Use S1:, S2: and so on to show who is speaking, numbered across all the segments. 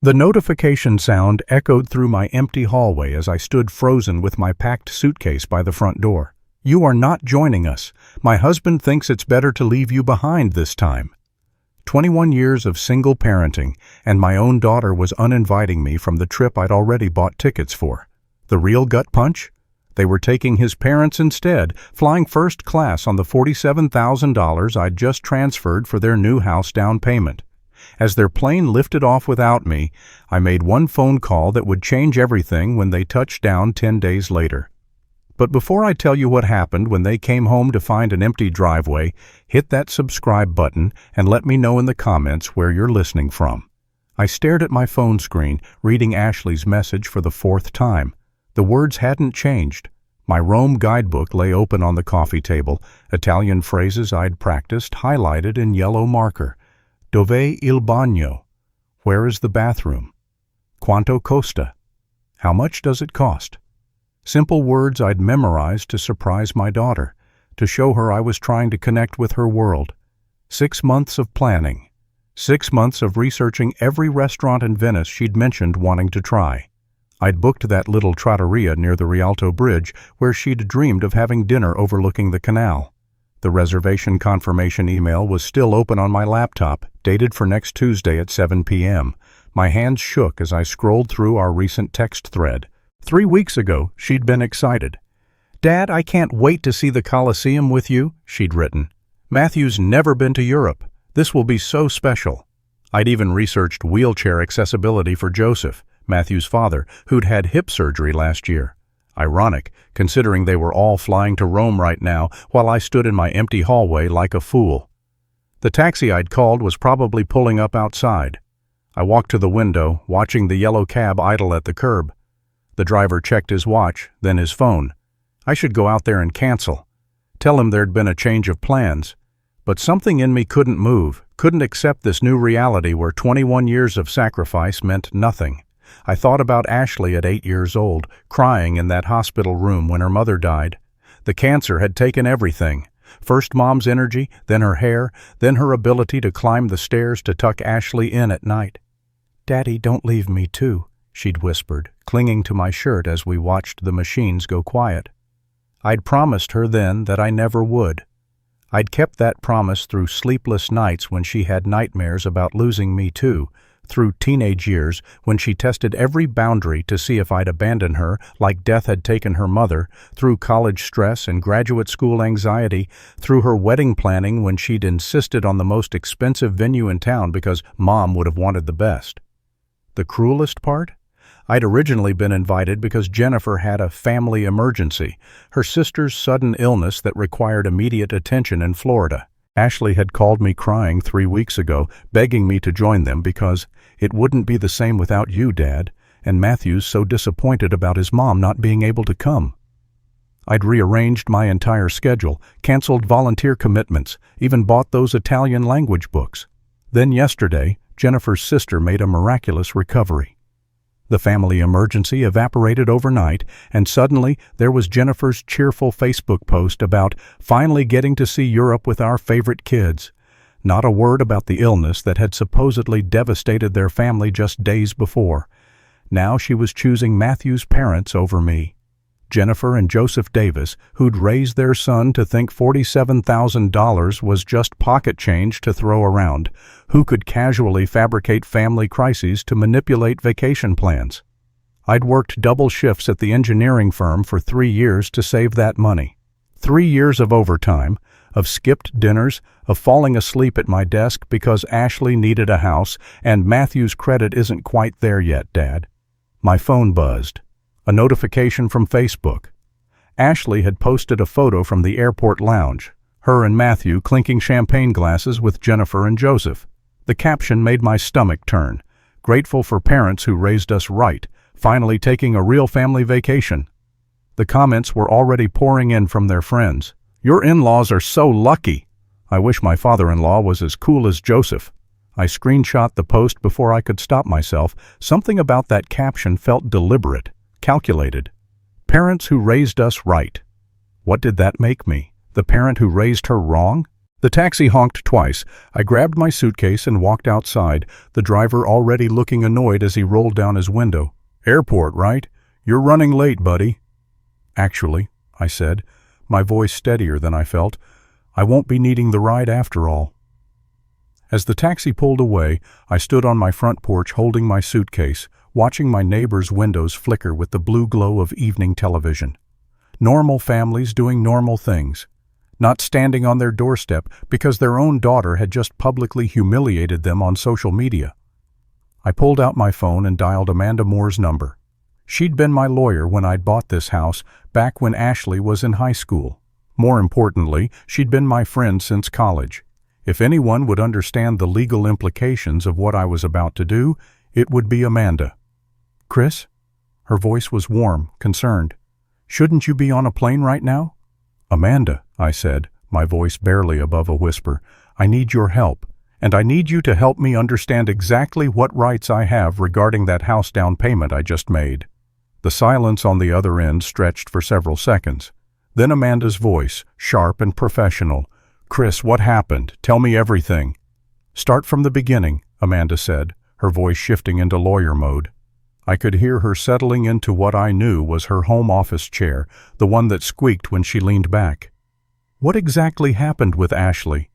S1: The notification sound echoed through my empty hallway as I stood frozen with my packed suitcase by the front door. "You are not joining us. My husband thinks it's better to leave you behind this time." 21 years of single parenting, and my own daughter was uninviting me from the trip I'd already bought tickets for. The real gut punch? They were taking his parents instead, flying first class on the $47,000 I'd just transferred for their new house down payment. As their plane lifted off without me, I made one phone call that would change everything when they touched down 10 days later. But before I tell you what happened when they came home to find an empty driveway, hit that subscribe button and let me know in the comments where you're listening from. I stared at my phone screen, reading Ashley's message for the 4th time. The words hadn't changed. My Rome guidebook lay open on the coffee table, Italian phrases I'd practiced highlighted in yellow marker. Dove il bagno? Where is the bathroom? Quanto costa? How much does it cost? Simple words I'd memorized to surprise my daughter, to show her I was trying to connect with her world. 6 months of planning. 6 months of researching every restaurant in Venice she'd mentioned wanting to try. I'd booked that little trattoria near the Rialto Bridge where she'd dreamed of having dinner overlooking the canal. The reservation confirmation email was still open on my laptop, dated for next Tuesday at 7 p.m. My hands shook as I scrolled through our recent text thread. 3 weeks ago, she'd been excited. "Dad, I can't wait to see the Colosseum with you," she'd written. "Matthew's never been to Europe. This will be so special." I'd even researched wheelchair accessibility for Joseph, Matthew's father, who'd had hip surgery last year. Ironic, considering they were all flying to Rome right now while I stood in my empty hallway like a fool. The taxi I'd called was probably pulling up outside. I walked to the window, watching the yellow cab idle at the curb. The driver checked his watch, then his phone. I should go out there and cancel. Tell him there'd been a change of plans. But something in me couldn't move, couldn't accept this new reality where 21 years of sacrifice meant nothing. I thought about Ashley at 8 years old, crying in that hospital room when her mother died. The cancer had taken everything. First Mom's energy, then her hair, then her ability to climb the stairs to tuck Ashley in at night. "Daddy, don't leave me too," she'd whispered, clinging to my shirt as we watched the machines go quiet. I'd promised her then that I never would. I'd kept that promise through sleepless nights when she had nightmares about losing me too, through teenage years when she tested every boundary to see if I'd abandon her like death had taken her mother, through college stress and graduate school anxiety, through her wedding planning when she'd insisted on the most expensive venue in town because Mom would have wanted the best. The cruelest part? I'd originally been invited because Jennifer had a family emergency, her sister's sudden illness that required immediate attention in Florida. Ashley had called me crying 3 weeks ago, begging me to join them because it wouldn't be the same without you, Dad, and Matthew's so disappointed about his mom not being able to come. I'd rearranged my entire schedule, canceled volunteer commitments, even bought those Italian language books. Then yesterday, Jennifer's sister made a miraculous recovery. The family emergency evaporated overnight, and suddenly there was Jennifer's cheerful Facebook post about finally getting to see Europe with our favorite kids. Not a word about the illness that had supposedly devastated their family just days before. Now she was choosing Matthew's parents over me. Jennifer and Joseph Davis, who'd raised their son to think $47,000 was just pocket change to throw around, who could casually fabricate family crises to manipulate vacation plans. I'd worked double shifts at the engineering firm for 3 years to save that money. 3 years of overtime, of skipped dinners, of falling asleep at my desk because Ashley needed a house and Matthew's credit isn't quite there yet, Dad. My phone buzzed. A notification from Facebook. Ashley had posted a photo from the airport lounge, her and Matthew clinking champagne glasses with Jennifer and Joseph. The caption made my stomach turn. Grateful for parents who raised us right, finally taking a real family vacation. The comments were already pouring in from their friends. "Your in-laws are so lucky. I wish my father-in-law was as cool as Joseph." I screenshot the post before I could stop myself. Something about that caption felt deliberate. Calculated. Parents who raised us right. What did that make me? The parent who raised her wrong? The taxi honked twice. I grabbed my suitcase and walked outside, the driver already looking annoyed as he rolled down his window. "Airport, right? You're running late, buddy." "Actually," I said, my voice steadier than I felt, "I won't be needing the ride after all." As the taxi pulled away, I stood on my front porch holding my suitcase, watching my neighbors' windows flicker with the blue glow of evening television. Normal families doing normal things. Not standing on their doorstep because their own daughter had just publicly humiliated them on social media. I pulled out my phone and dialed Amanda Moore's number. She'd been my lawyer when I'd bought this house, back when Ashley was in high school. More importantly, she'd been my friend since college. If anyone would understand the legal implications of what I was about to do, it would be Amanda. "Chris?" Her voice was warm, concerned. "Shouldn't you be on a plane right now?" "Amanda," I said, my voice barely above a whisper, "I need your help, and I need you to help me understand exactly what rights I have regarding that house down payment I just made." The silence on the other end stretched for several seconds. Then Amanda's voice, sharp and professional. "Chris, what happened? Tell me everything." "Start from the beginning," Amanda said, her voice shifting into lawyer mode. I could hear her settling into what I knew was her home office chair, the one that squeaked when she leaned back. "What exactly happened with Ashley?"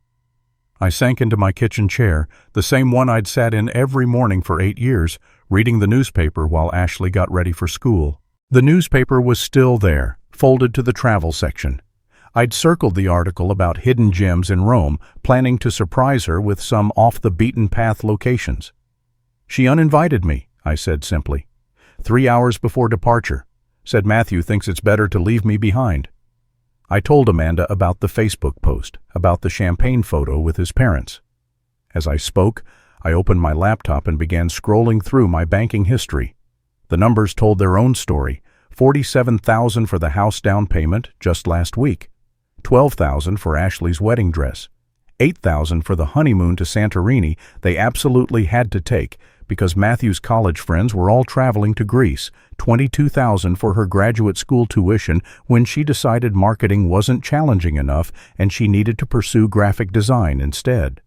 S1: I sank into my kitchen chair, the same one I'd sat in every morning for 8 years, reading the newspaper while Ashley got ready for school. The newspaper was still there, folded to the travel section. I'd circled the article about hidden gems in Rome, planning to surprise her with some off-the-beaten-path locations. "She uninvited me," I said simply. 3 hours before departure. Said Matthew thinks it's better to leave me behind. I told Amanda about the Facebook post, about the champagne photo with his parents. As I spoke, I opened my laptop and began scrolling through my banking history. The numbers told their own story. $47,000 for the house down payment just last week. $12,000 for Ashley's wedding dress. $8,000 for the honeymoon to Santorini they absolutely had to take because Matthew's college friends were all traveling to Greece. $22,000 for her graduate school tuition when she decided marketing wasn't challenging enough and she needed to pursue graphic design instead.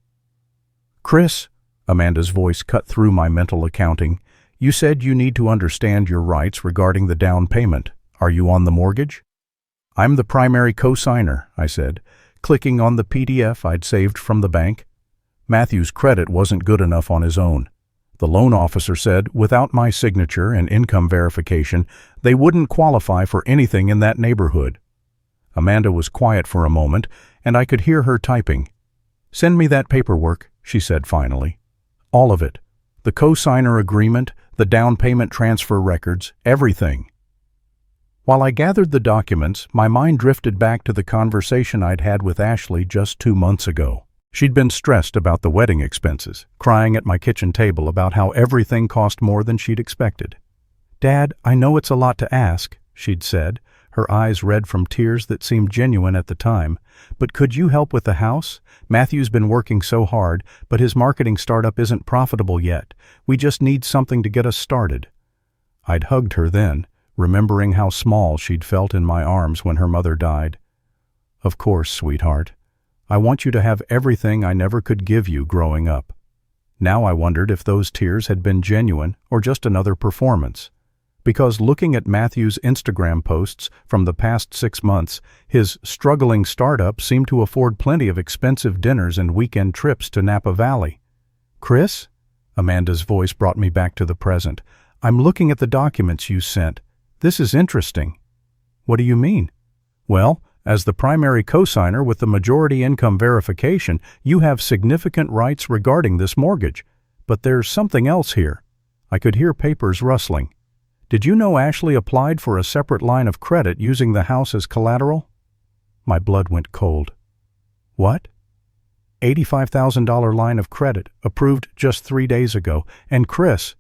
S1: "Chris," Amanda's voice cut through my mental accounting, "you said you need to understand your rights regarding the down payment. Are you on the mortgage?" "I'm the primary co-signer," I said, clicking on the PDF I'd saved from the bank. Matthew's credit wasn't good enough on his own. The loan officer said without my signature and income verification, they wouldn't qualify for anything in that neighborhood. Amanda was quiet for a moment, and I could hear her typing. "Send me that paperwork," she said finally. "All of it. The co-signer agreement, the down payment transfer records, everything." While I gathered the documents, my mind drifted back to the conversation I'd had with Ashley just 2 months ago. She'd been stressed about the wedding expenses, crying at my kitchen table about how everything cost more than she'd expected. "Dad, I know it's a lot to ask," she'd said, her eyes red from tears that seemed genuine at the time, "but could you help with the house? Matthew's been working so hard, but his marketing startup isn't profitable yet. We just need something to get us started." I'd hugged her then, remembering how small she'd felt in my arms when her mother died. "Of course, sweetheart. I want you to have everything I never could give you growing up." Now I wondered if those tears had been genuine or just another performance. Because looking at Matthew's Instagram posts from the past 6 months, his struggling startup seemed to afford plenty of expensive dinners and weekend trips to Napa Valley. "Chris?" Amanda's voice brought me back to the present. "I'm looking at the documents you sent. This is interesting." "What do you mean?" "Well, as the primary co-signer with the majority income verification, you have significant rights regarding this mortgage. But there's something else here." I could hear papers rustling. "Did you know Ashley applied for a separate line of credit using the house as collateral?" My blood went cold. "What?" $85,000 line of credit, approved just 3 days ago. And Chris..."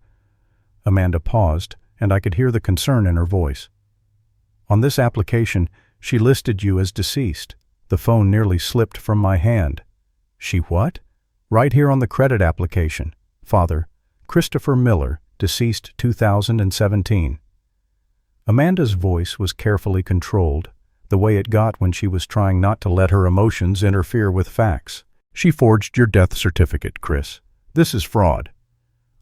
S1: Amanda paused, and I could hear the concern in her voice. "On this application, she listed you as deceased." The phone nearly slipped from my hand. "She what?" "Right here on the credit application. Father, Christopher Miller, deceased 2017. Amanda's voice was carefully controlled, the way it got when she was trying not to let her emotions interfere with facts. She forged your death certificate, Chris. This is fraud.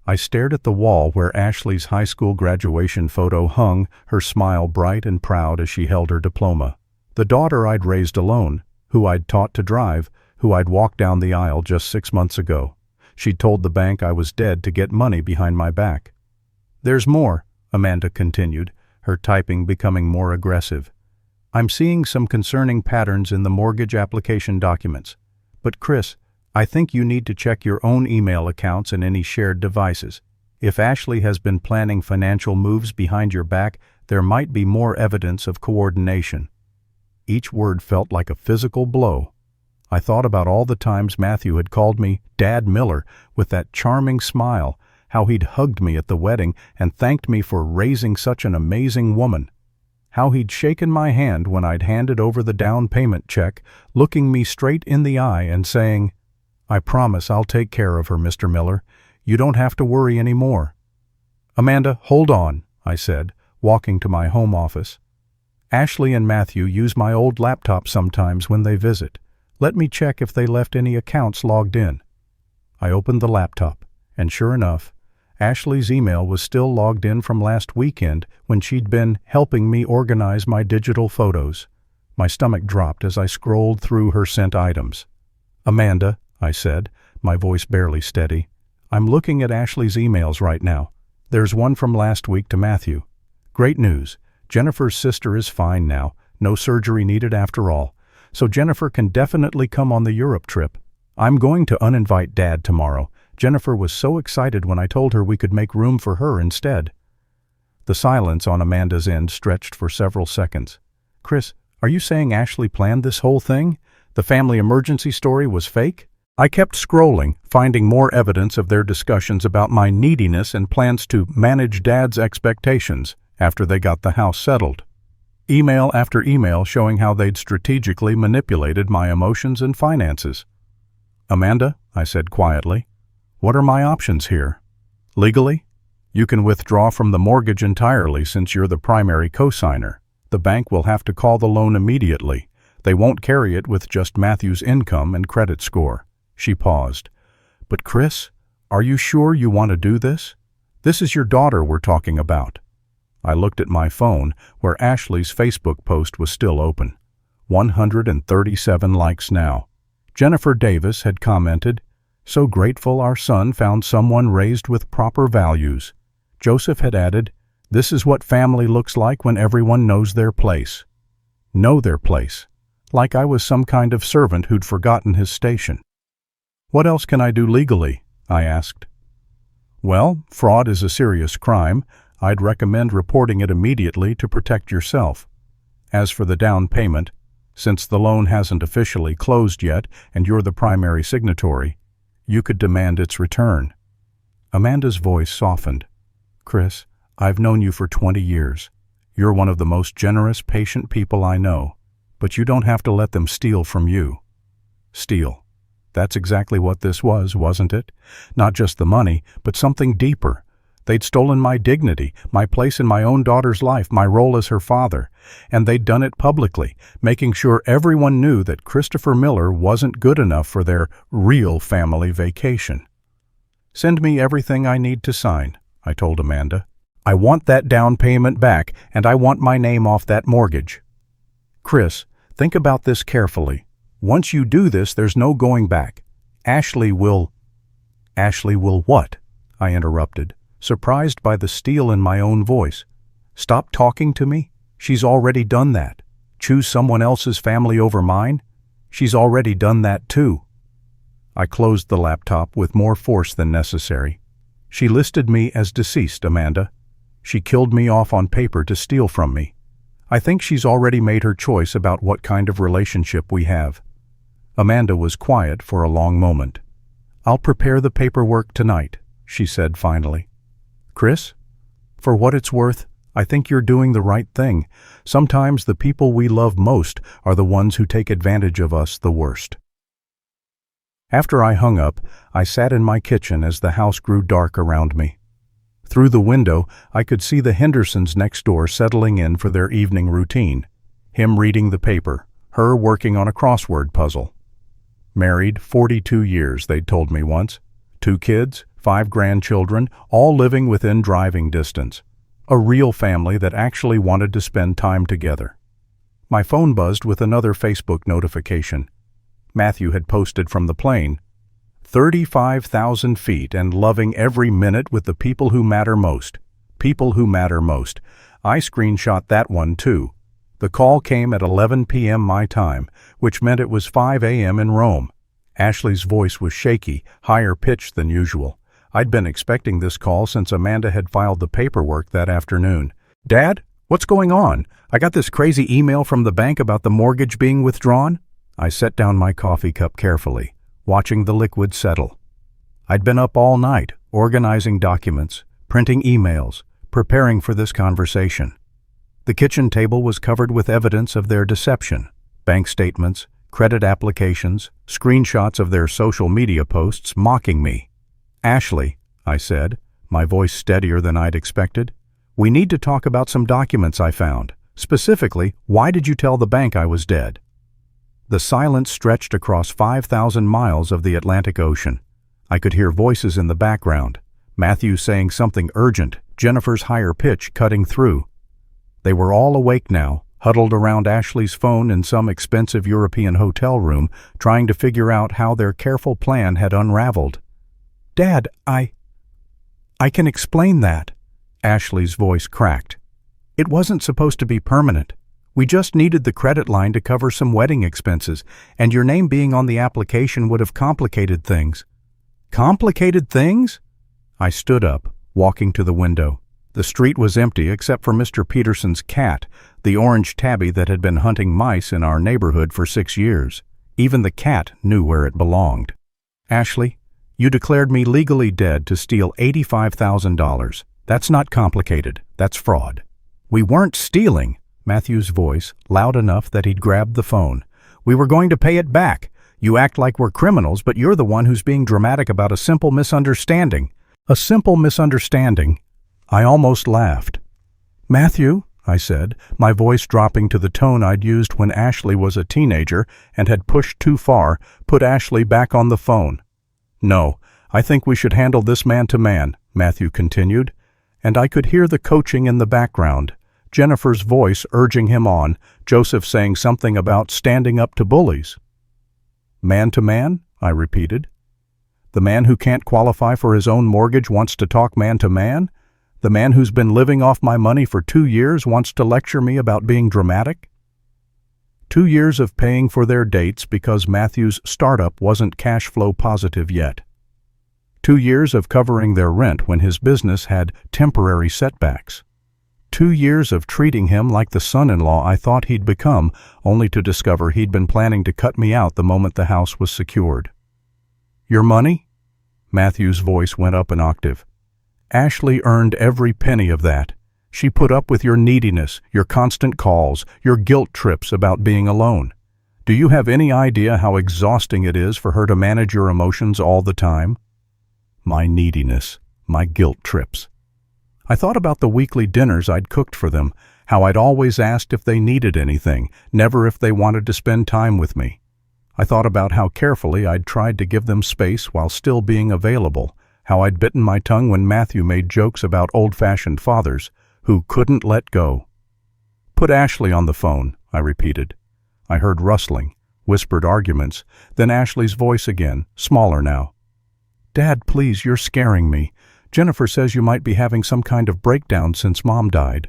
S1: I stared at the wall where Ashley's high school graduation photo hung, her smile bright and proud as she held her diploma. The daughter I'd raised alone, who I'd taught to drive, who I'd walked down the aisle just 6 months ago. She'd told the bank I was dead to get money behind my back. There's more, Amanda continued, her typing becoming more aggressive. I'm seeing some concerning patterns in the mortgage application documents. But Chris, I think you need to check your own email accounts and any shared devices. If Ashley has been planning financial moves behind your back, there might be more evidence of coordination. Each word felt like a physical blow. I thought about all the times Matthew had called me Dad Miller with that charming smile, how he'd hugged me at the wedding and thanked me for raising such an amazing woman, how he'd shaken my hand when I'd handed over the down payment check, looking me straight in the eye and saying, I promise I'll take care of her, Mr. Miller. You don't have to worry anymore. Amanda, hold on, I said, walking to my home office. Ashley and Matthew use my old laptop sometimes when they visit. Let me check if they left any accounts logged in. I opened the laptop, and sure enough, Ashley's email was still logged in from last weekend when she'd been helping me organize my digital photos. My stomach dropped as I scrolled through her sent items. Amanda, I said, my voice barely steady, I'm looking at Ashley's emails right now. There's one from last week to Matthew. Great news. Jennifer's sister is fine now. No surgery needed after all. So Jennifer can definitely come on the Europe trip. I'm going to uninvite Dad tomorrow. Jennifer was so excited when I told her we could make room for her instead. The silence on Amanda's end stretched for several seconds. Chris, are you saying Ashley planned this whole thing? The family emergency story was fake? I kept scrolling, finding more evidence of their discussions about my neediness and plans to manage Dad's expectations after they got the house settled. Email after email showing how they'd strategically manipulated my emotions and finances. Amanda, I said quietly, what are my options here? Legally, you can withdraw from the mortgage entirely since you're the primary co-signer. The bank will have to call the loan immediately. They won't carry it with just Matthew's income and credit score. She paused. But Chris, are you sure you want to do this? This is your daughter we're talking about. I looked at my phone, where Ashley's Facebook post was still open. 137 likes now. Jennifer Davis had commented, so grateful our son found someone raised with proper values. Joseph had added, this is what family looks like when everyone knows their place. Know their place. Like I was some kind of servant who'd forgotten his station. What else can I do legally? I asked. Well, fraud is a serious crime. I'd recommend reporting it immediately to protect yourself. As for the down payment, since the loan hasn't officially closed yet and you're the primary signatory, you could demand its return. Amanda's voice softened. Chris, I've known you for 20 years. You're one of the most generous, patient people I know, but you don't have to let them steal from you. Steal. That's exactly what this was, wasn't it? Not just the money, but something deeper. They'd stolen my dignity, my place in my own daughter's life, my role as her father, and they'd done it publicly, making sure everyone knew that Christopher Miller wasn't good enough for their real family vacation. Send me everything I need to sign, I told Amanda. I want that down payment back, and I want my name off that mortgage. Chris, think about this carefully. Once you do this, there's no going back. Ashley will what? I interrupted, surprised by the steel in my own voice. Stop talking to me? She's already done that. Choose someone else's family over mine? She's already done that too. I closed the laptop with more force than necessary. She listed me as deceased, Amanda. She killed me off on paper to steal from me. I think she's already made her choice about what kind of relationship we have. Amanda was quiet for a long moment. I'll prepare the paperwork tonight, she said finally. Chris, for what it's worth, I think you're doing the right thing. Sometimes the people we love most are the ones who take advantage of us the worst. After I hung up, I sat in my kitchen as the house grew dark around me. Through the window, I could see the Hendersons next door settling in for their evening routine. Him reading the paper, her working on a crossword puzzle. Married 42 years, they'd told me once. 2 kids, 5 grandchildren, all living within driving distance. A real family that actually wanted to spend time together. My phone buzzed with another Facebook notification. Matthew had posted from the plane, 35,000 feet and loving every minute with the people who matter most. People who matter most. I screenshot that one too. The call came at 11 p.m. my time, which meant it was 5 a.m. in Rome. Ashley's voice was shaky, higher pitched than usual. I'd been expecting this call since Amanda had filed the paperwork that afternoon. "Dad, what's going on? I got this crazy email from the bank about the mortgage being withdrawn." I set down my coffee cup carefully, watching the liquid settle. I'd been up all night, organizing documents, printing emails, preparing for this conversation. The kitchen table was covered with evidence of their deception: bank statements, credit applications, screenshots of their social media posts mocking me. "Ashley," I said, my voice steadier than I'd expected, "we need to talk about some documents I found. Specifically, why did you tell the bank I was dead?" The silence stretched across 5,000 miles of the Atlantic Ocean. I could hear voices in the background, Matthew saying something urgent, Jennifer's higher pitch cutting through. They were all awake now, huddled around Ashley's phone in some expensive European hotel room, trying to figure out how their careful plan had unraveled. "Dad, I can explain that." Ashley's voice cracked. "It wasn't supposed to be permanent. We just needed the credit line to cover some wedding expenses, and your name being on the application would have complicated things." "Complicated things?" I stood up, walking to the window. The street was empty except for Mr. Peterson's cat, the orange tabby that had been hunting mice in our neighborhood for 6 years. Even the cat knew where it belonged. "Ashley, you declared me legally dead to steal $85,000. That's not complicated. That's fraud." "We weren't stealing," Matthew's voice, loud enough that he'd grabbed the phone. "We were going to pay it back. You act like we're criminals, but you're the one who's being dramatic about a simple misunderstanding." "A simple misunderstanding?" I almost laughed. "Matthew," I said, my voice dropping to the tone I'd used when Ashley was a teenager and had pushed too far, put Ashley back on the phone. "No, I think we should handle this man to man," Matthew continued, and I could hear the coaching in the background, Jennifer's voice urging him on, Joseph saying something about standing up to bullies. "Man to man?" I repeated. "The man who can't qualify for his own mortgage wants to talk man to man? The man who's been living off my money for 2 years wants to lecture me about being dramatic?" 2 years of paying for their dates because Matthew's startup wasn't cash flow positive yet. 2 years of covering their rent when his business had temporary setbacks. 2 years of treating him like the son-in-law I thought he'd become, only to discover he'd been planning to cut me out the moment the house was secured. "Your money?" Matthew's voice went up an octave. "Ashley earned every penny of that. She put up with your neediness, your constant calls, your guilt trips about being alone. Do you have any idea how exhausting it is for her to manage your emotions all the time?" My neediness, my guilt trips. I thought about the weekly dinners I'd cooked for them, how I'd always asked if they needed anything, never if they wanted to spend time with me. I thought about how carefully I'd tried to give them space while still being available, how I'd bitten my tongue when Matthew made jokes about old-fashioned fathers who couldn't let go. "Put Ashley on the phone," I repeated. I heard rustling, whispered arguments, then Ashley's voice again, smaller now. "Dad, please, you're scaring me. Jennifer says you might be having some kind of breakdown since Mom died."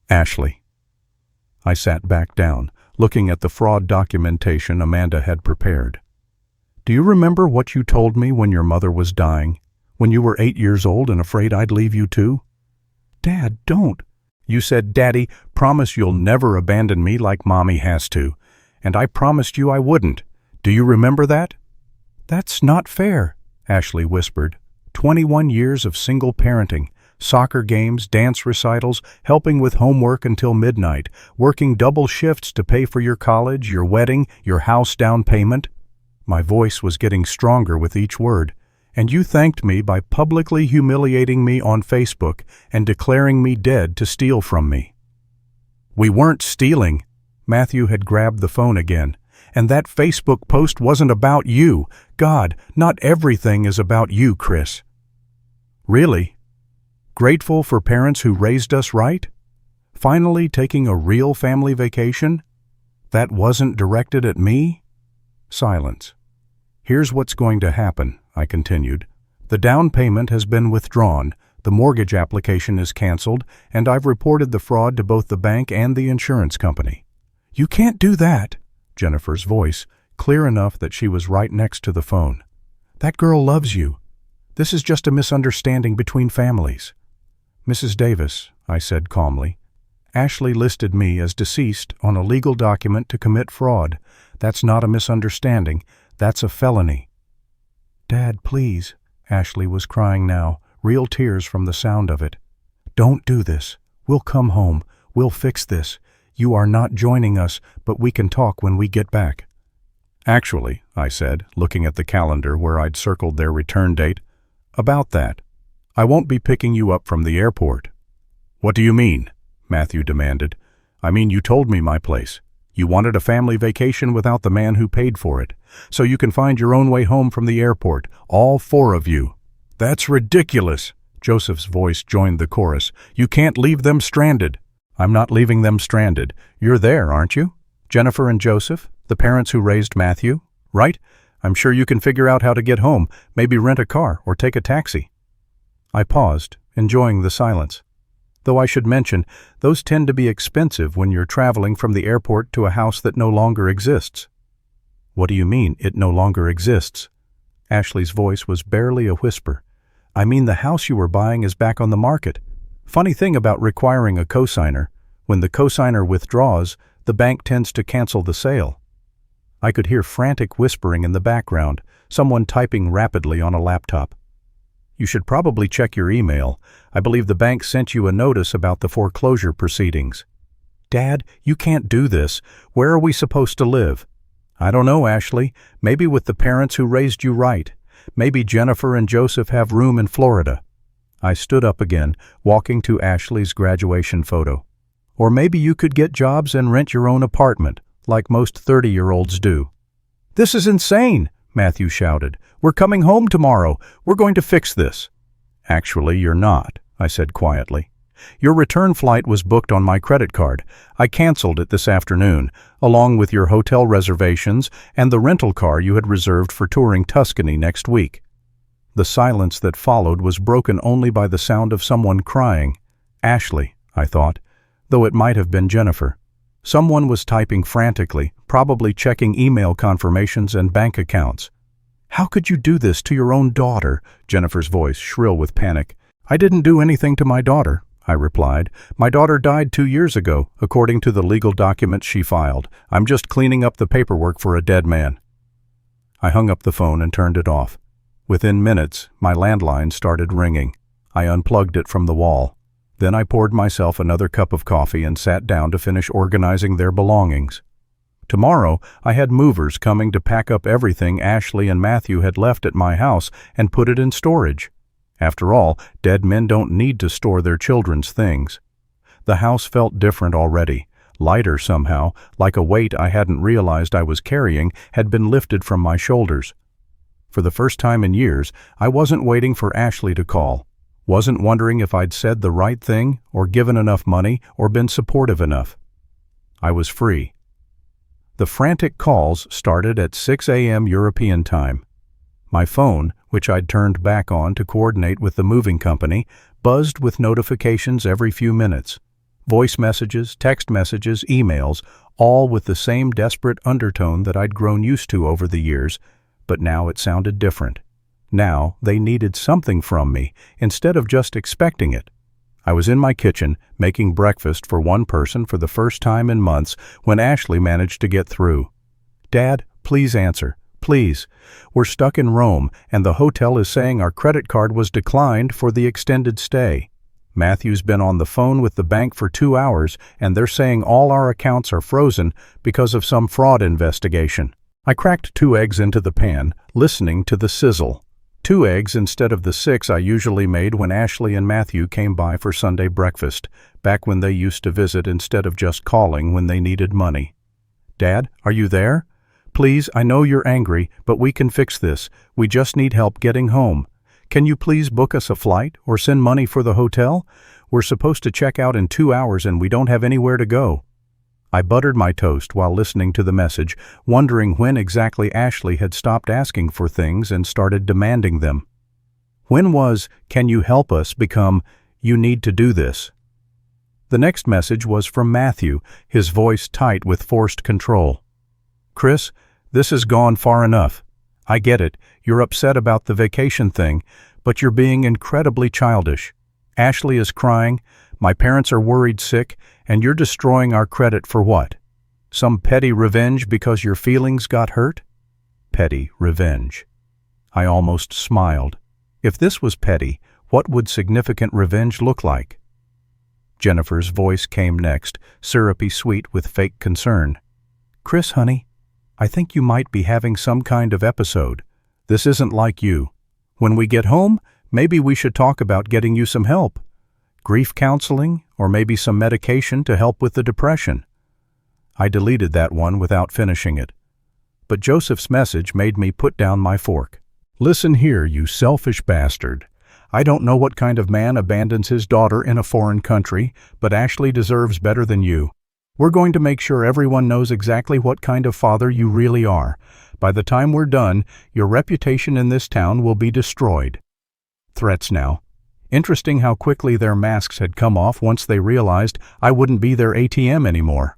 S1: "Ashley." I sat back down, looking at the fraud documentation Amanda had prepared. "Do you remember what you told me when your mother was dying? When you were 8 years old and afraid I'd leave you too?" "Dad, don't." "You said, 'Daddy, promise you'll never abandon me like Mommy has to.' And I promised you I wouldn't. Do you remember that?" "That's not fair," Ashley whispered. 21 years of single parenting, soccer games, dance recitals, helping with homework until midnight, working double shifts to pay for your college, your wedding, your house down payment." My voice was getting stronger with each word. "And you thanked me by publicly humiliating me on Facebook and declaring me dead to steal from me." "We weren't stealing," Matthew had grabbed the phone again. And that Facebook post wasn't about you. God, not everything is about you, Chris. Really? Grateful for parents who raised us right? Finally taking a real family vacation? That wasn't directed at me? Silence. Here's what's going to happen, I continued. The down payment has been withdrawn, the mortgage application is canceled, and I've reported the fraud to both the bank and the insurance company. You can't do that, Jennifer's voice, clear enough that she was right next to the phone. That girl loves you. This is just a misunderstanding between families. Mrs. Davis, I said calmly, Ashley listed me as deceased on a legal document to commit fraud. That's not a misunderstanding. That's a felony. Dad, please. Ashley was crying now, real tears from the sound of it. Don't do this. We'll come home. We'll fix this. You are not joining us, but we can talk when we get back. Actually, I said, looking at the calendar where I'd circled their return date, about that. I won't be picking you up from the airport. What do you mean? Matthew demanded. I mean, you told me my place. You wanted a family vacation without the man who paid for it, so you can find your own way home from the airport, all four of you. That's ridiculous. Joseph's voice joined the chorus. You can't leave them stranded. I'm not leaving them stranded. You're there, aren't you? Jennifer and Joseph, the parents who raised Matthew, right? I'm sure you can figure out how to get home, maybe rent a car or take a taxi. I paused, enjoying the silence. Though I should mention, those tend to be expensive when you're traveling from the airport to a house that no longer exists. What do you mean, it no longer exists? Ashley's voice was barely a whisper. I mean the house you were buying is back on the market. Funny thing about requiring a cosigner, when the cosigner withdraws, the bank tends to cancel the sale. I could hear frantic whispering in the background, someone typing rapidly on a laptop. You should probably check your email. I believe the bank sent you a notice about the foreclosure proceedings. Dad, you can't do this. Where are we supposed to live? I don't know, Ashley. Maybe with the parents who raised you right. Maybe Jennifer and Joseph have room in Florida. I stood up again, walking to Ashley's graduation photo. Or maybe you could get jobs and rent your own apartment, like most 30-year-olds do. This is insane, Matthew shouted. We're coming home tomorrow. We're going to fix this. Actually, you're not, I said quietly. Your return flight was booked on my credit card. I canceled it this afternoon, along with your hotel reservations and the rental car you had reserved for touring Tuscany next week. The silence that followed was broken only by the sound of someone crying. Ashley, I thought, though it might have been Jennifer. Someone was typing frantically, probably checking email confirmations and bank accounts. How could you do this to your own daughter? Jennifer's voice shrill with panic. I didn't do anything to my daughter, I replied. My daughter died 2 years ago, according to the legal documents she filed. I'm just cleaning up the paperwork for a dead man. I hung up the phone and turned it off. Within minutes, my landline started ringing. I unplugged it from the wall. Then I poured myself another cup of coffee and sat down to finish organizing their belongings. Tomorrow, I had movers coming to pack up everything Ashley and Matthew had left at my house and put it in storage. After all, dead men don't need to store their children's things. The house felt different already, lighter somehow, like a weight I hadn't realized I was carrying had been lifted from my shoulders. For the first time in years, I wasn't waiting for Ashley to call, wasn't wondering if I'd said the right thing or given enough money or been supportive enough. I was free. The frantic calls started at 6 a.m. European time. My phone, which I'd turned back on to coordinate with the moving company, buzzed with notifications every few minutes. Voice messages, text messages, emails, all with the same desperate undertone that I'd grown used to over the years, but now it sounded different. Now they needed something from me, instead of just expecting it. I was in my kitchen, making breakfast for one person for the first time in months, when Ashley managed to get through. Dad, please answer. Please. We're stuck in Rome, and the hotel is saying our credit card was declined for the extended stay. Matthew's been on the phone with the bank for 2 hours, and they're saying all our accounts are frozen because of some fraud investigation. I cracked 2 eggs into the pan, listening to the sizzle. 2 eggs instead of the 6 I usually made when Ashley and Matthew came by for Sunday breakfast, back when they used to visit instead of just calling when they needed money. Dad, are you there? Please, I know you're angry, but we can fix this. We just need help getting home. Can you please book us a flight or send money for the hotel? We're supposed to check out in 2 hours and we don't have anywhere to go. I buttered my toast while listening to the message, wondering when exactly Ashley had stopped asking for things and started demanding them. When was, "Can you help us?" become, "You need to do this"? The next message was from Matthew, his voice tight with forced control. "Chris, this has gone far enough. I get it, you're upset about the vacation thing, but you're being incredibly childish. Ashley is crying, my parents are worried sick, and you're destroying our credit for what? Some petty revenge because your feelings got hurt?" Petty revenge. I almost smiled. If this was petty, what would significant revenge look like? Jennifer's voice came next, syrupy sweet with fake concern. "Chris, honey, I think you might be having some kind of episode. This isn't like you. When we get home, maybe we should talk about getting you some help. Grief counseling, or maybe some medication to help with the depression." I deleted that one without finishing it. But Joseph's message made me put down my fork. "Listen here, you selfish bastard. I don't know what kind of man abandons his daughter in a foreign country, but Ashley deserves better than you. We're going to make sure everyone knows exactly what kind of father you really are. By the time we're done, your reputation in this town will be destroyed." Threats now. Interesting how quickly their masks had come off once they realized I wouldn't be their ATM anymore.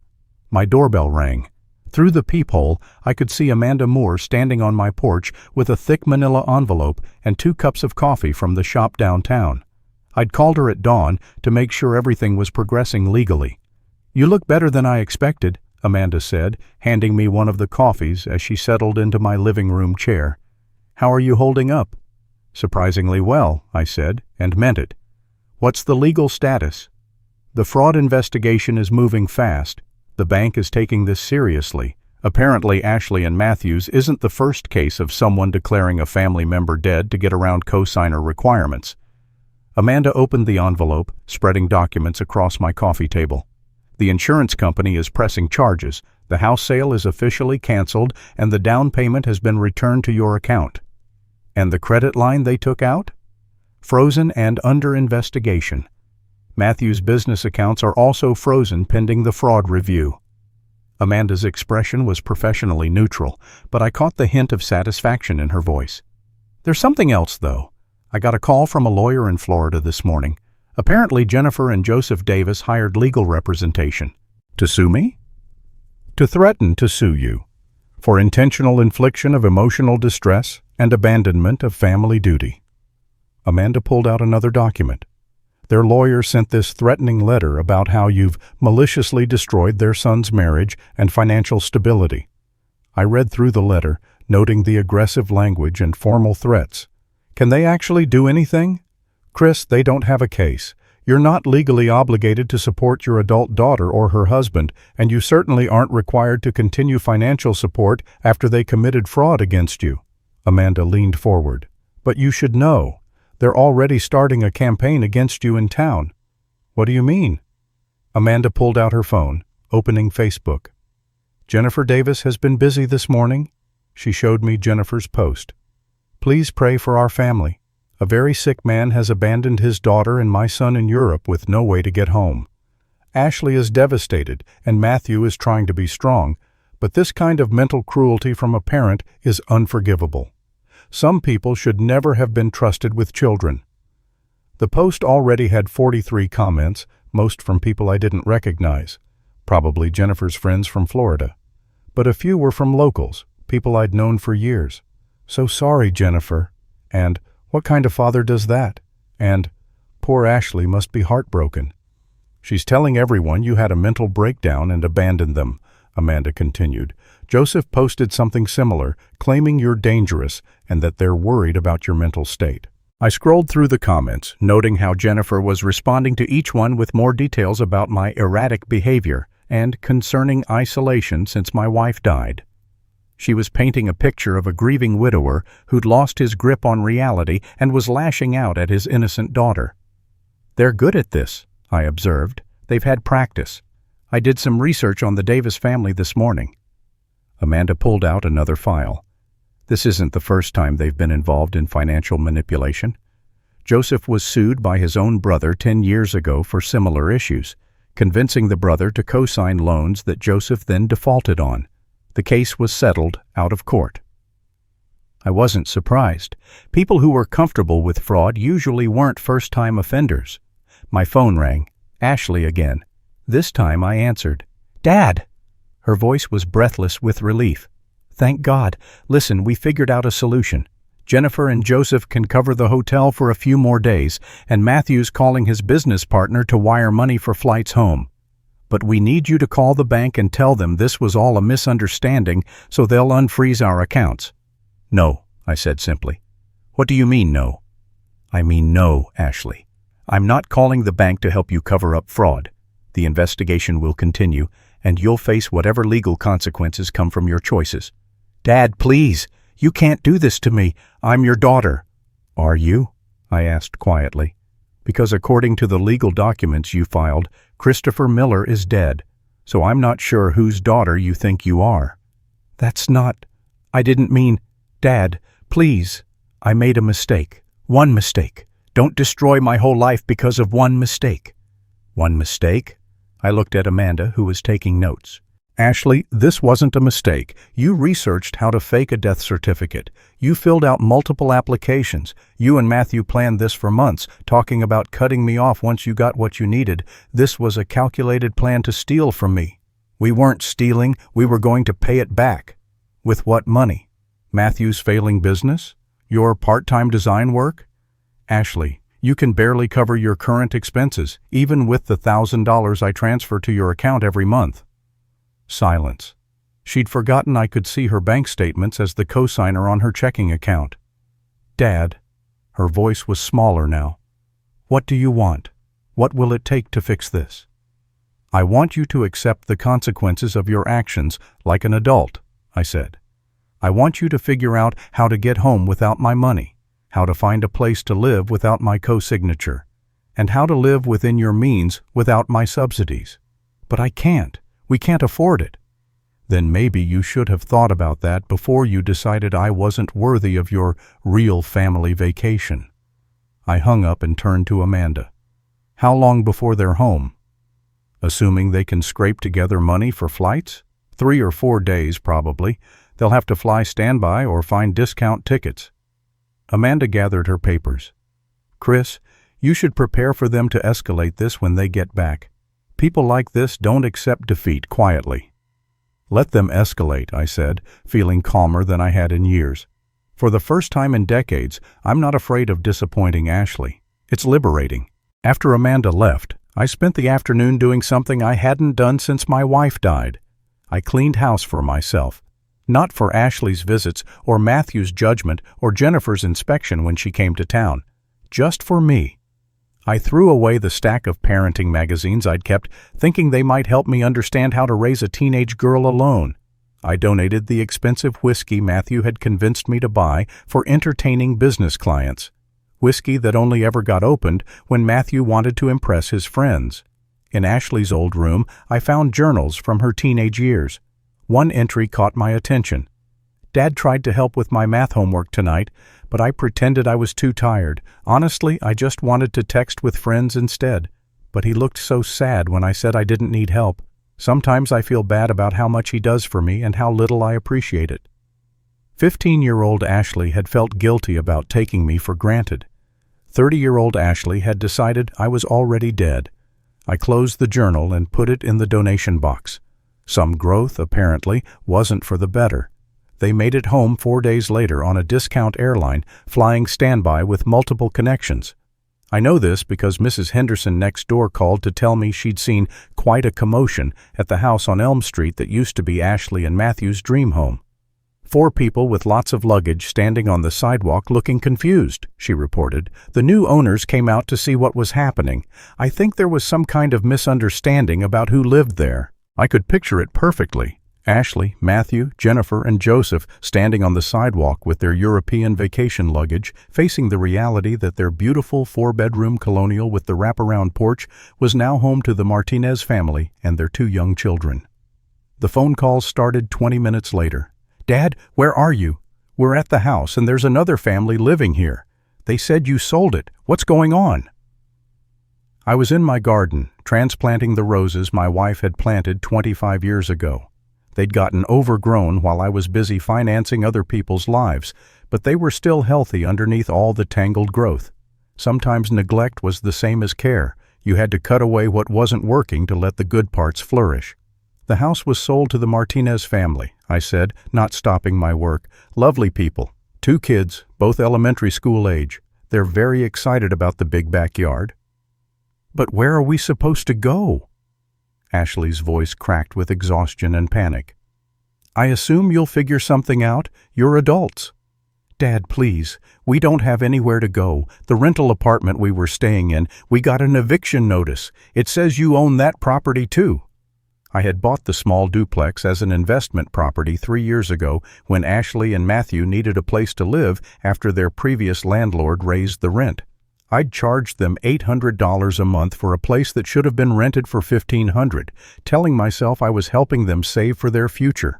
S1: My doorbell rang. Through the peephole, I could see Amanda Moore standing on my porch with a thick manila envelope and 2 cups of coffee from the shop downtown. I'd called her at dawn to make sure everything was progressing legally. "You look better than I expected," Amanda said, handing me one of the coffees as she settled into my living room chair. "How are you holding up?" "Surprisingly well," I said, and meant it. "What's the legal status?" "The fraud investigation is moving fast. The bank is taking this seriously. Apparently, Ashley and Matthews isn't the first case of someone declaring a family member dead to get around cosigner requirements." Amanda opened the envelope, spreading documents across my coffee table. "The insurance company is pressing charges, the house sale is officially canceled, and the down payment has been returned to your account." "And the credit line they took out?" "Frozen and under investigation. Matthew's business accounts are also frozen pending the fraud review." Amanda's expression was professionally neutral, but I caught the hint of satisfaction in her voice. "There's something else, though. I got a call from a lawyer in Florida this morning. Apparently Jennifer and Joseph Davis hired legal representation." "To sue me?" "To threaten to sue you. For intentional infliction of emotional distress and abandonment of family duty." Amanda pulled out another document. "Their lawyer sent this threatening letter about how you've maliciously destroyed their son's marriage and financial stability." I read through the letter, noting the aggressive language and formal threats. "Can they actually do anything?" "Chris, they don't have a case. You're not legally obligated to support your adult daughter or her husband, and you certainly aren't required to continue financial support after they committed fraud against you." Amanda leaned forward. "But you should know. They're already starting a campaign against you in town." "What do you mean?" Amanda pulled out her phone, opening Facebook. "Jennifer Davis has been busy this morning." She showed me Jennifer's post. "Please pray for our family. A very sick man has abandoned his daughter and my son in Europe with no way to get home. Ashley is devastated, and Matthew is trying to be strong, but this kind of mental cruelty from a parent is unforgivable. Some people should never have been trusted with children." The post already had 43 comments, most from people I didn't recognize, probably Jennifer's friends from Florida. But a few were from locals, people I'd known for years. "So sorry, Jennifer," and "What kind of father does that?" and "Poor Ashley must be heartbroken." "She's telling everyone you had a mental breakdown and abandoned them," Amanda continued. "Joseph posted something similar, claiming you're dangerous and that they're worried about your mental state." I scrolled through the comments, noting how Jennifer was responding to each one with more details about my erratic behavior and concerning isolation since my wife died. She was painting a picture of a grieving widower who'd lost his grip on reality and was lashing out at his innocent daughter. "They're good at this," I observed. "They've had practice. I did some research on the Davis family this morning. Amanda pulled out another file. This isn't the first time they've been involved in financial manipulation. Joseph was sued by his own brother 10 years ago for similar issues, convincing the brother to co-sign loans that Joseph then defaulted on. The case was settled out of court. I wasn't surprised. People who were comfortable with fraud usually weren't first-time offenders. My phone rang. Ashley again. This time I answered. "Dad!" Her voice was breathless with relief. "Thank God. Listen, we figured out a solution. Jennifer and Joseph can cover the hotel for a few more days, and Matthew's calling his business partner to wire money for flights home. But we need you to call the bank and tell them this was all a misunderstanding so they'll unfreeze our accounts." "No," I said simply. "What do you mean, no?" "I mean no, Ashley. I'm not calling the bank to help you cover up fraud. The investigation will continue, and you'll face whatever legal consequences come from your choices." "Dad, please! You can't do this to me. I'm your daughter." "Are you?" I asked quietly. "Because according to the legal documents you filed, Christopher Miller is dead, so I'm not sure whose daughter you think you are." "That's not... I didn't mean... Dad, please. I made a mistake. One mistake. Don't destroy my whole life because of one mistake." "One mistake?" I looked at Amanda, who was taking notes. "Ashley, this wasn't a mistake. You researched how to fake a death certificate. You filled out multiple applications. You and Matthew planned this for months, talking about cutting me off once you got what you needed. This was a calculated plan to steal from me. We weren't stealing. We were going to pay it back." "With what money? Matthew's failing business? Your part-time design work?" "Ashley, you can barely cover your current expenses, even with the $1,000 I transfer to your account every month." Silence. She'd forgotten I could see her bank statements as the cosigner on her checking account. "Dad," her voice was smaller now, "what do you want? What will it take to fix this?" "I want you to accept the consequences of your actions like an adult," I said. "I want you to figure out how to get home without my money, how to find a place to live without my co-signature, and how to live within your means without my subsidies." "But I can't. We can't afford it." "Then maybe you should have thought about that before you decided I wasn't worthy of your real family vacation." I hung up and turned to Amanda. "How long before they're home?" "Assuming they can scrape together money for flights? 3 or 4 days, probably. They'll have to fly standby or find discount tickets." Amanda gathered her papers. "Chris, you should prepare for them to escalate this when they get back. People like this don't accept defeat quietly." "Let them escalate," I said, feeling calmer than I had in years. For the first time in decades, I'm not afraid of disappointing Ashley. It's liberating. After Amanda left, I spent the afternoon doing something I hadn't done since my wife died. I cleaned house for myself. Not for Ashley's visits or Matthew's judgment or Jennifer's inspection when she came to town. Just for me. I threw away the stack of parenting magazines I'd kept, thinking they might help me understand how to raise a teenage girl alone. I donated the expensive whiskey Matthew had convinced me to buy for entertaining business clients. Whiskey that only ever got opened when Matthew wanted to impress his friends. In Ashley's old room, I found journals from her teenage years. One entry caught my attention. "Dad tried to help with my math homework tonight, but I pretended I was too tired. Honestly, I just wanted to text with friends instead. But he looked so sad when I said I didn't need help. Sometimes I feel bad about how much he does for me and how little I appreciate it." 15-year-old Ashley had felt guilty about taking me for granted. 30-year-old Ashley had decided I was already dead. I closed the journal and put it in the donation box. Some growth, apparently, wasn't for the better. They made it home 4 days later on a discount airline, flying standby with multiple connections. I know this because Mrs. Henderson next door called to tell me she'd seen quite a commotion at the house on Elm Street that used to be Ashley and Matthew's dream home. 4 people with lots of luggage standing on the sidewalk looking confused, she reported. The new owners came out to see what was happening. I think there was some kind of misunderstanding about who lived there. I could picture it perfectly. Ashley, Matthew, Jennifer, and Joseph standing on the sidewalk with their European vacation luggage, facing the reality that their beautiful 4-bedroom colonial with the wraparound porch was now home to the Martinez family and their 2 young children. The phone calls started 20 minutes later. "Dad, where are you? We're at the house and there's another family living here. They said you sold it. What's going on?" I was in my garden, transplanting the roses my wife had planted 25 years ago. They'd gotten overgrown while I was busy financing other people's lives, but they were still healthy underneath all the tangled growth. Sometimes neglect was the same as care. You had to cut away what wasn't working to let the good parts flourish. "The house was sold to the Martinez family," I said, not stopping my work. "Lovely people. 2 kids, both elementary school age. They're very excited about the big backyard." "But where are we supposed to go?" Ashley's voice cracked with exhaustion and panic. "I assume you'll figure something out. You're adults." "Dad, please. We don't have anywhere to go. The rental apartment we were staying in, we got an eviction notice. It says you own that property too." I had bought the small duplex as an investment property 3 years ago when Ashley and Matthew needed a place to live after their previous landlord raised the rent. I'd charged them $800 a month for a place that should have been rented for $1,500, telling myself I was helping them save for their future.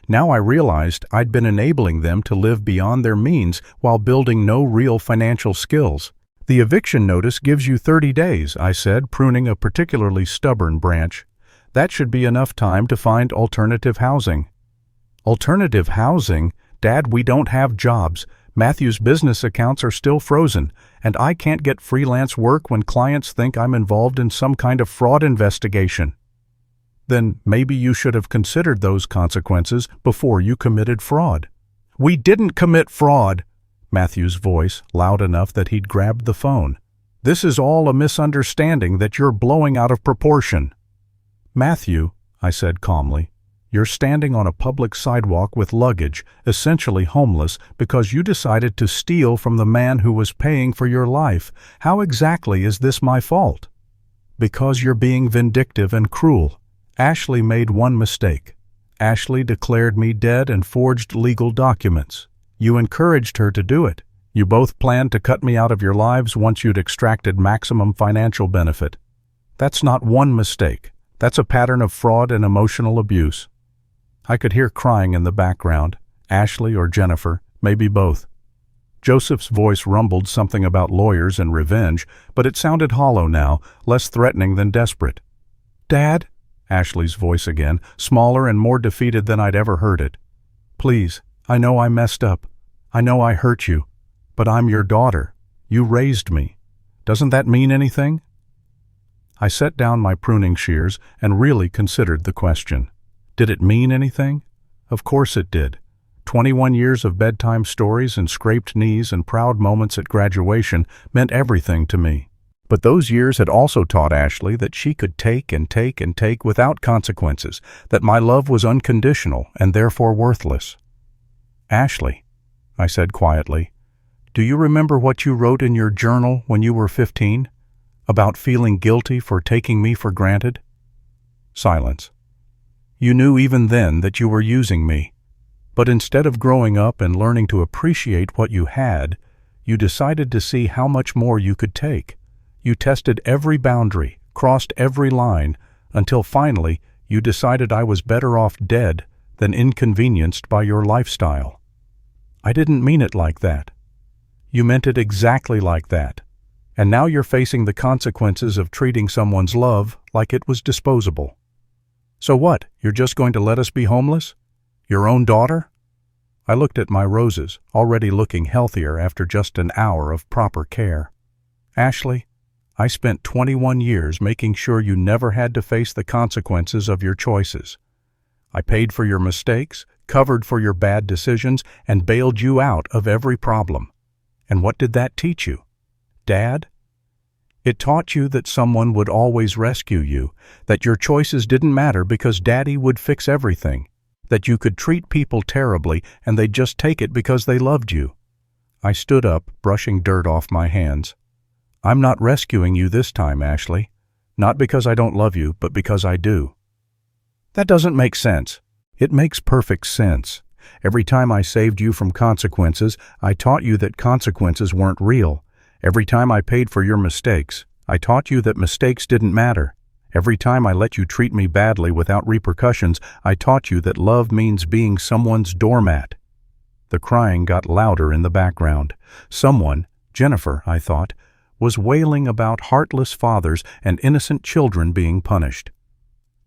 S1: Now I realized I'd been enabling them to live beyond their means while building no real financial skills. "The eviction notice gives you 30 days, I said, pruning a particularly stubborn branch. "That should be enough time to find alternative housing." "Alternative housing? Dad, we don't have jobs. Matthew's business accounts are still frozen, and I can't get freelance work when clients think I'm involved in some kind of fraud investigation." "Then maybe you should have considered those consequences before you committed fraud." "We didn't commit fraud," Matthew's voice, loud enough that he'd grabbed the phone. "This is all a misunderstanding that you're blowing out of proportion." "Matthew," I said calmly, "you're standing on a public sidewalk with luggage, essentially homeless, because you decided to steal from the man who was paying for your life. How exactly is this my fault?" "Because you're being vindictive and cruel. Ashley made one mistake. Ashley declared me dead and forged legal documents. You encouraged her to do it. You both planned to cut me out of your lives once you'd extracted maximum financial benefit. That's not one mistake. That's a pattern of fraud and emotional abuse." I could hear crying in the background. Ashley or Jennifer, maybe both. Joseph's voice rumbled something about lawyers and revenge, but it sounded hollow now, less threatening than desperate. "Dad?" Ashley's voice again, smaller and more defeated than I'd ever heard it. "Please, I know I messed up. I know I hurt you. But I'm your daughter. You raised me. Doesn't that mean anything?" I set down my pruning shears and really considered the question. Did it mean anything? Of course it did. 21 years of bedtime stories and scraped knees and proud moments at graduation meant everything to me. But those years had also taught Ashley that she could take and take and take without consequences, that my love was unconditional and therefore worthless. "Ashley," I said quietly, "do you remember what you wrote in your journal when you were 15? About feeling guilty for taking me for granted?" Silence. "You knew even then that you were using me. But instead of growing up and learning to appreciate what you had, you decided to see how much more you could take. You tested every boundary, crossed every line, until finally you decided I was better off dead than inconvenienced by your lifestyle. I didn't mean it like that. You meant it exactly like that. And now you're facing the consequences of treating someone's love like it was disposable. So what, you're just going to let us be homeless? Your own daughter?" I looked at my roses, already looking healthier after just an hour of proper care. "Ashley, I spent 21 years making sure you never had to face the consequences of your choices. I paid for your mistakes, covered for your bad decisions, and bailed you out of every problem. And what did that teach you? Dad? It taught you that someone would always rescue you, that your choices didn't matter because Daddy would fix everything, that you could treat people terribly and they'd just take it because they loved you." I stood up, brushing dirt off my hands. "I'm not rescuing you this time, Ashley. Not because I don't love you, but because I do." "That doesn't make sense." "It makes perfect sense. Every time I saved you from consequences, I taught you that consequences weren't real. Every time I paid for your mistakes, I taught you that mistakes didn't matter. Every time I let you treat me badly without repercussions, I taught you that love means being someone's doormat." The crying got louder in the background. Someone, Jennifer, I thought, was wailing about heartless fathers and innocent children being punished.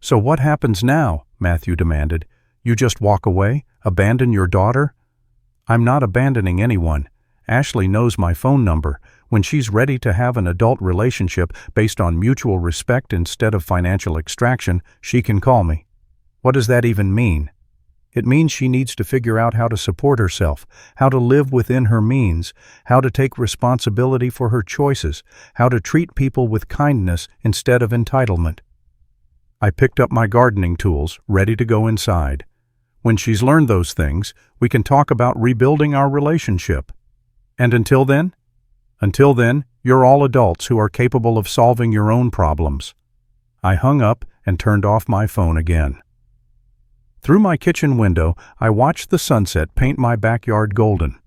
S1: "So what happens now?" Matthew demanded. "You just walk away? Abandon your daughter?" "I'm not abandoning anyone. Ashley knows my phone number. When she's ready to have an adult relationship based on mutual respect instead of financial extraction, she can call me." "What does that even mean?" "It means she needs to figure out how to support herself, how to live within her means, how to take responsibility for her choices, how to treat people with kindness instead of entitlement." I picked up my gardening tools, ready to go inside. "When she's learned those things, we can talk about rebuilding our relationship." "And until then?" "Until then, you're all adults who are capable of solving your own problems." I hung up and turned off my phone again. Through my kitchen window, I watched the sunset paint my backyard golden.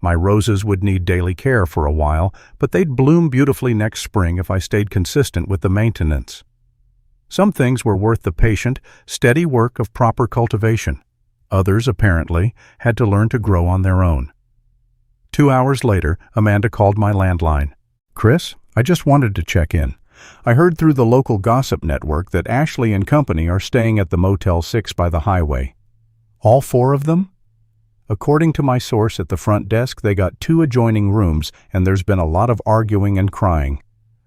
S1: My roses would need daily care for a while, but they'd bloom beautifully next spring if I stayed consistent with the maintenance. Some things were worth the patient, steady work of proper cultivation. Others, apparently, had to learn to grow on their own. 2 hours later, Amanda called my landline. "Chris, I just wanted to check in. I heard through the local gossip network that Ashley and company are staying at the Motel 6 by the highway." "All 4 of them?" "According to my source at the front desk, they got 2 adjoining rooms, and there's been a lot of arguing and crying.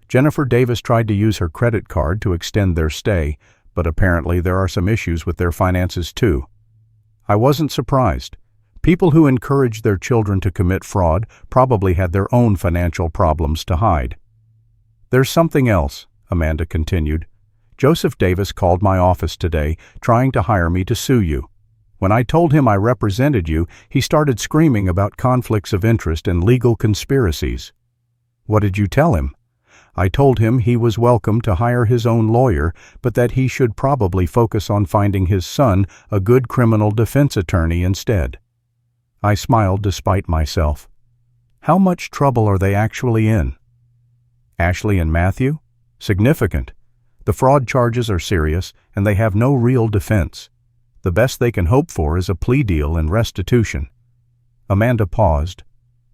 S1: Jennifer Davis tried to use her credit card to extend their stay, but apparently there are some issues with their finances too." I wasn't surprised. People who encourage their children to commit fraud probably had their own financial problems to hide. "There's something else," Amanda continued. "Joseph Davis called my office today, trying to hire me to sue you. When I told him I represented you, he started screaming about conflicts of interest and legal conspiracies." "What did you tell him?" "I told him he was welcome to hire his own lawyer, but that he should probably focus on finding his son a good criminal defense attorney instead." I smiled despite myself. How much trouble are they actually in? Ashley and Matthew? Significant. The fraud charges are serious, and they have no real defense. The best they can hope for is a plea deal and restitution. Amanda paused.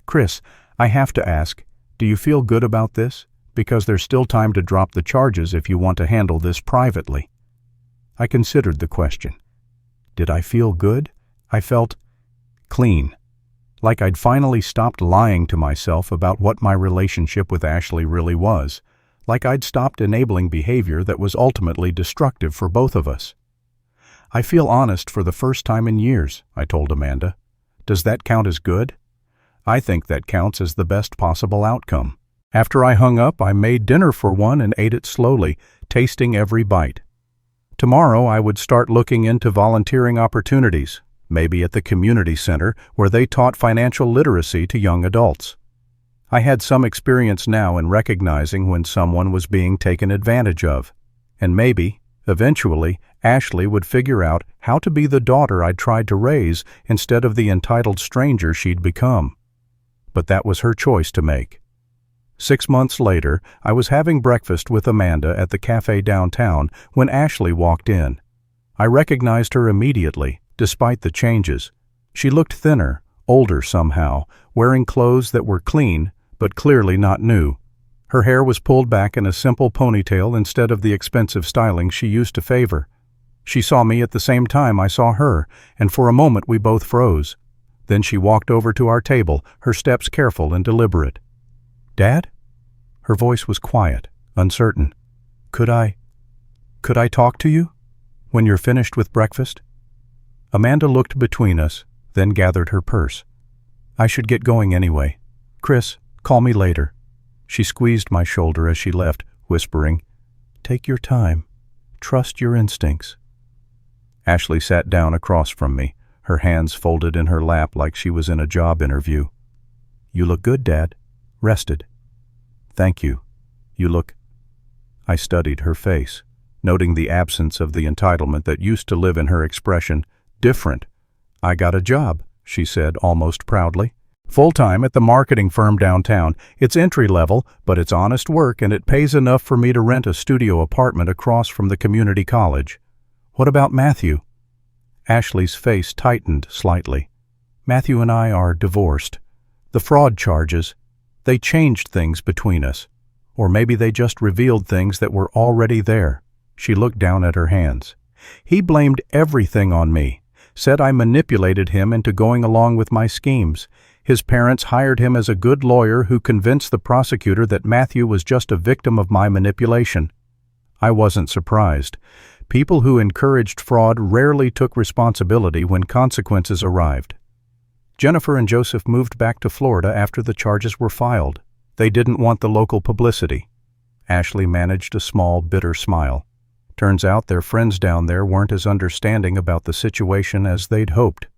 S1: "Chris, I have to ask, do you feel good about this? Because there's still time to drop the charges if you want to handle this privately." I considered the question. Did I feel good? I felt clean. Like I'd finally stopped lying to myself about what my relationship with Ashley really was. Like I'd stopped enabling behavior that was ultimately destructive for both of us. "I feel honest for the first time in years," I told Amanda. "Does that count as good?" "I think that counts as the best possible outcome." After I hung up, I made dinner for one and ate it slowly, tasting every bite. Tomorrow I would start looking into volunteering opportunities, maybe at the community center where they taught financial literacy to young adults. I had some experience now in recognizing when someone was being taken advantage of, and maybe, eventually, Ashley would figure out how to be the daughter I'd tried to raise instead of the entitled stranger she'd become. But that was her choice to make. 6 months later, I was having breakfast with Amanda at the cafe downtown when Ashley walked in. I recognized her immediately, despite the changes. She looked thinner, older somehow, wearing clothes that were clean, but clearly not new. Her hair was pulled back in a simple ponytail instead of the expensive styling she used to favor. She saw me at the same time I saw her, and for a moment we both froze. Then she walked over to our table, her steps careful and deliberate. "Dad?" Her voice was quiet, uncertain. Could I talk to you? When you're finished with breakfast?" Amanda looked between us, then gathered her purse. "I should get going anyway. Chris, call me later." She squeezed my shoulder as she left, whispering, "Take your time. Trust your instincts." Ashley sat down across from me, her hands folded in her lap like she was in a job interview. "You look good, Dad. Rested." "Thank you. You look—" I studied her face, noting the absence of the entitlement that used to live in her expression. "Different." "I got a job," she said almost proudly. Full-time at the marketing firm downtown. It's entry-level, but it's honest work and it pays enough for me to rent a studio apartment across from the community college. What about Matthew? Ashley's face tightened slightly. Matthew and I are divorced. The fraud charges, they changed things between us. Or maybe they just revealed things that were already there. She looked down at her hands. He blamed everything on me, said I manipulated him into going along with my schemes. His parents hired him as a good lawyer who convinced the prosecutor that Matthew was just a victim of my manipulation. I wasn't surprised. People who encouraged fraud rarely took responsibility when consequences arrived. Jennifer and Joseph moved back to Florida after the charges were filed. They didn't want the local publicity. Ashley managed a small, bitter smile. Turns out their friends down there weren't as understanding about the situation as they'd hoped.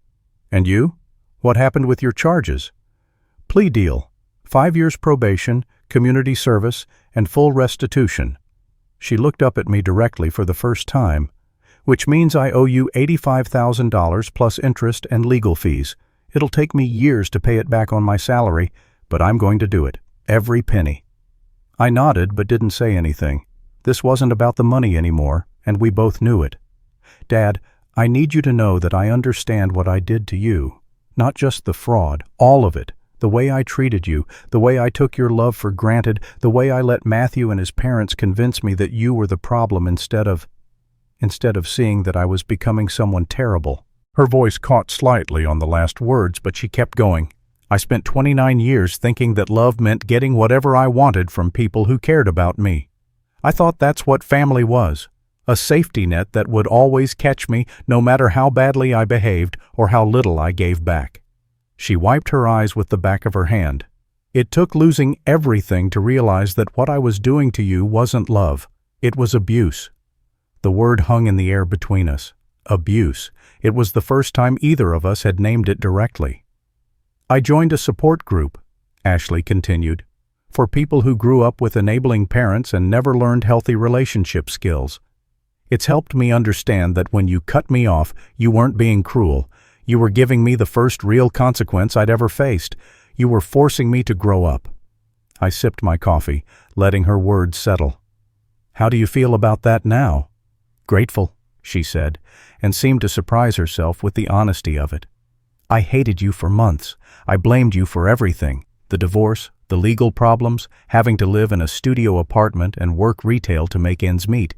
S1: And you? What happened with your charges? Plea deal. 5 years probation, community service, and full restitution. She looked up at me directly for the first time. Which means I owe you $85,000 plus interest and legal fees. It'll take me years to pay it back on my salary, but I'm going to do it. Every penny. I nodded but didn't say anything. This wasn't about the money anymore, and we both knew it. Dad, I need you to know that I understand what I did to you. Not just the fraud, all of it. The way I treated you, the way I took your love for granted, the way I let Matthew and his parents convince me that you were the problem instead of seeing that I was becoming someone terrible. Her voice caught slightly on the last words, but she kept going. I spent 29 years thinking that love meant getting whatever I wanted from people who cared about me. I thought that's what family was, a safety net that would always catch me no matter how badly I behaved or how little I gave back. She wiped her eyes with the back of her hand. It took losing everything to realize that what I was doing to you wasn't love. It was abuse. The word hung in the air between us. Abuse. It was the first time either of us had named it directly. I joined a support group, Ashley continued, for people who grew up with enabling parents and never learned healthy relationship skills. It's helped me understand that when you cut me off, you weren't being cruel. You were giving me the first real consequence I'd ever faced. You were forcing me to grow up. I sipped my coffee, letting her words settle. How do you feel about that now? Grateful, she said, and seemed to surprise herself with the honesty of it. I hated you for months. I blamed you for everything. The divorce, the legal problems, having to live in a studio apartment and work retail to make ends meet.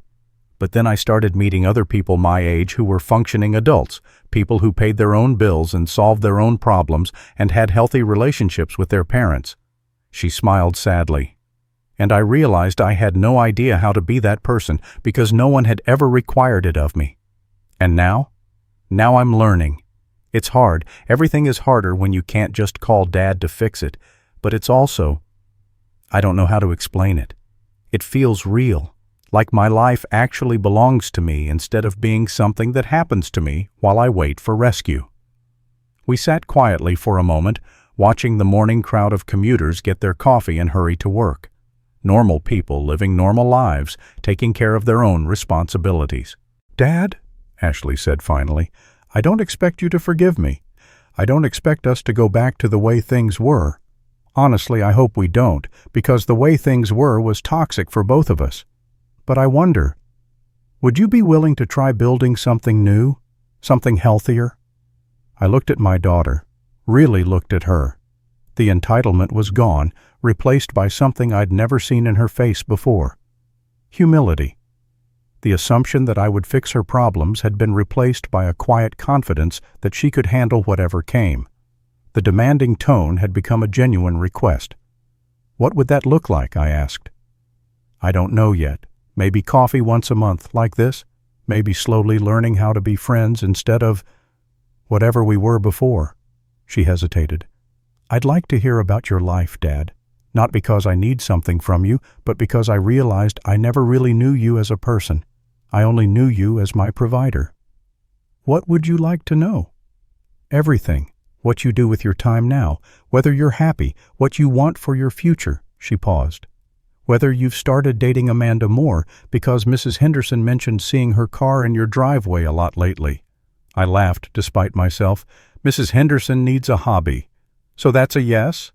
S1: But then I started meeting other people my age who were functioning adults, people who paid their own bills and solved their own problems and had healthy relationships with their parents. She smiled sadly. And I realized I had no idea how to be that person because no one had ever required it of me. And now? Now I'm learning. It's hard. Everything is harder when you can't just call Dad to fix it. But it's also, I don't know how to explain it. It feels real, like my life actually belongs to me instead of being something that happens to me while I wait for rescue. We sat quietly for a moment, watching the morning crowd of commuters get their coffee and hurry to work. Normal people living normal lives, taking care of their own responsibilities. Dad, Ashley said finally, I don't expect you to forgive me. I don't expect us to go back to the way things were. Honestly, I hope we don't, because the way things were was toxic for both of us. But I wonder, would you be willing to try building something new, something healthier? I looked at my daughter, really looked at her. The entitlement was gone, replaced by something I'd never seen in her face before. Humility. The assumption that I would fix her problems had been replaced by a quiet confidence that she could handle whatever came. The demanding tone had become a genuine request. What would that look like, I asked. I don't know yet. Maybe coffee once a month, like this. Maybe slowly learning how to be friends instead of whatever we were before. She hesitated. I'd like to hear about your life, Dad. Not because I need something from you, but because I realized I never really knew you as a person. I only knew you as my provider. What would you like to know? Everything. What you do with your time now, whether you're happy, what you want for your future, she paused. Whether you've started dating Amanda more because Mrs. Henderson mentioned seeing her car in your driveway a lot lately. I laughed despite myself. Mrs. Henderson needs a hobby. So that's a yes?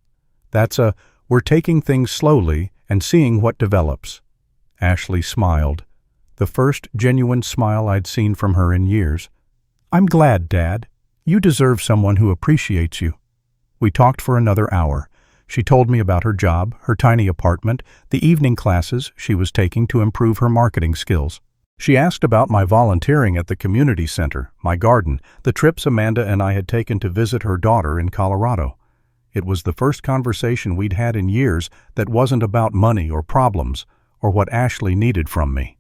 S1: That's a, we're taking things slowly and seeing what develops. Ashley smiled, the first genuine smile I'd seen from her in years. I'm glad, Dad. You deserve someone who appreciates you. We talked for another hour. She told me about her job, her tiny apartment, the evening classes she was taking to improve her marketing skills. She asked about my volunteering at the community center, my garden, the trips Amanda and I had taken to visit her daughter in Colorado. It was the first conversation we'd had in years that wasn't about money or problems, or what Ashley needed from me.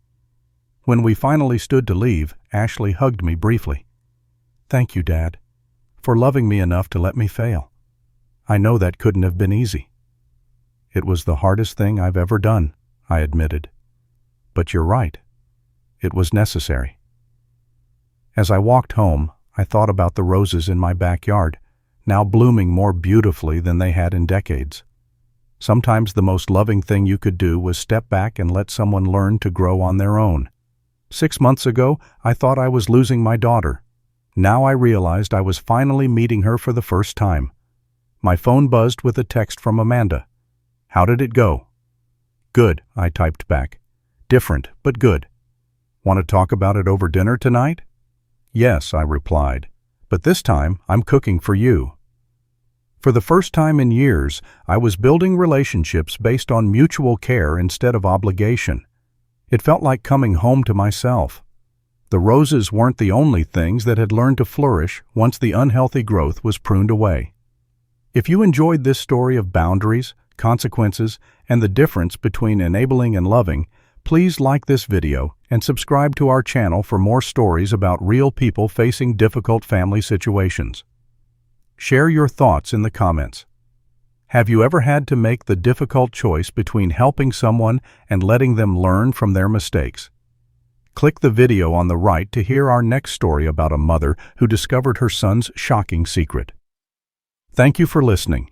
S1: When we finally stood to leave, Ashley hugged me briefly. Thank you, Dad, for loving me enough to let me fail. I know that couldn't have been easy. It was the hardest thing I've ever done, I admitted. But you're right. It was necessary. As I walked home, I thought about the roses in my backyard, now blooming more beautifully than they had in decades. Sometimes the most loving thing you could do was step back and let someone learn to grow on their own. 6 months ago, I thought I was losing my daughter. Now I realized I was finally meeting her for the first time. My phone buzzed with a text from Amanda. How did it go? Good, I typed back. Different, but good. Want to talk about it over dinner tonight? Yes, I replied. But this time, I'm cooking for you. For the first time in years, I was building relationships based on mutual care instead of obligation. It felt like coming home to myself. The roses weren't the only things that had learned to flourish once the unhealthy growth was pruned away. If you enjoyed this story of boundaries, consequences, and the difference between enabling and loving, please like this video and subscribe to our channel for more stories about real people facing difficult family situations. Share your thoughts in the comments. Have you ever had to make the difficult choice between helping someone and letting them learn from their mistakes? Click the video on the right to hear our next story about a mother who discovered her son's shocking secret. Thank you for listening.